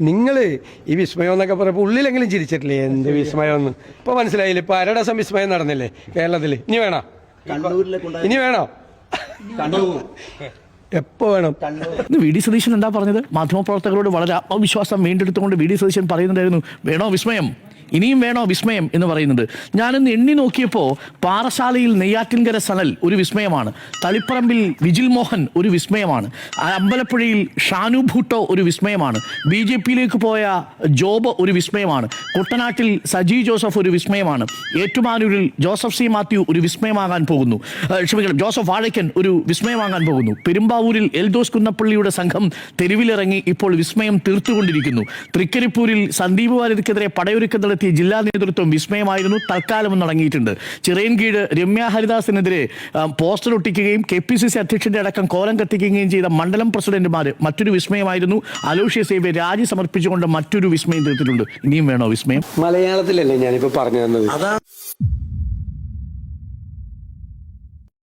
നിങ്ങൾ ഈ വിസ്മയം എന്നൊക്കെ പറയുമ്പോൾ ഉള്ളിലെങ്കിലും ചിരിച്ചിട്ടില്ലേ? എന്ത് വിസ്മയം എന്ന് ഇപ്പൊ മനസ്സിലായില്ലേ? ഇപ്പൊ അരടസം വിസ്മയം നടന്നില്ലേ കേരളത്തിൽ? ഇനി വേണോ? ഇനി വേണോ? എപ്പോ വേണം? വി ഡി സതീശൻ എന്താ പറഞ്ഞത്? മാധ്യമപ്രവർത്തകരോട് വളരെ ആത്മവിശ്വാസം വീണ്ടെടുത്തുകൊണ്ട് വി ഡി സതീശൻ പറയുന്നുണ്ടായിരുന്നു, വേണോ വിസ്മയം, ഇനിയും വേണോ വിസ്മയം എന്ന് പറയുന്നുണ്ട്. ഞാനൊന്ന് എണ്ണി നോക്കിയപ്പോൾ പാറശാലയിൽ നെയ്യാറ്റിൻകര സനൽ ഒരു വിസ്മയമാണ്, തളിപ്പറമ്പിൽ വിജിൽ മോഹൻ ഒരു വിസ്മയമാണ്, അമ്പലപ്പുഴയിൽ ഷാനു ഭൂട്ടോ ഒരു വിസ്മയമാണ്, BJPയിലേക്ക് പോയ ജോബ് ഒരു വിസ്മയമാണ്, കുട്ടനാട്ടിൽ സജി ജോസഫ് ഒരു വിസ്മയമാണ്, ഏറ്റുമാനൂരിൽ ജോസഫ് സി മാത്യു ഒരു വിസ്മയമാകാൻ പോകുന്നു, ക്ഷമിക്കണം ജോസഫ് വാഴയ്ക്കൻ ഒരു വിസ്മയമാകാൻ പോകുന്നു, പെരുമ്പാവൂരിൽ എൽദോസ് കുന്നപ്പള്ളിയുടെ സംഘം തെരുവിലിറങ്ങി ഇപ്പോൾ വിസ്മയം തീർത്തുകൊണ്ടിരിക്കുന്നു, തൃക്കരിപ്പൂരിൽ സന്ദീപ് വാര്യർക്കെതിരെ പടയൊരുക്കം നടത്തിയ ജില്ലാ നേതൃത്വം വിസ്മയമായിരുന്നു, തൽക്കാലം തുടങ്ങിയിട്ടുണ്ട്. ചിറയൻകീഴ് രമ്യ ഹരിദാസിനെതിരെ പോസ്റ്റർ ഒട്ടിക്കുകയും KPCC അധ്യക്ഷന്റെ അടക്കം കോലം കത്തിക്കുകയും ചെയ്ത മണ്ഡലം പ്രസിഡന്റുമാർ മറ്റൊരു വിസ്മയമായിരുന്നു. അലോഷ്യസ് സേവ്യർ രാജി സമർപ്പിച്ചുകൊണ്ട് മറ്റൊരു വിസ്മയം തീർത്തിട്ടുണ്ട്. ഇനിയും വേണോ വിസ്മയം? മലയാളത്തിലല്ലേ ഞാനിപ്പോ പറഞ്ഞു തന്നത്?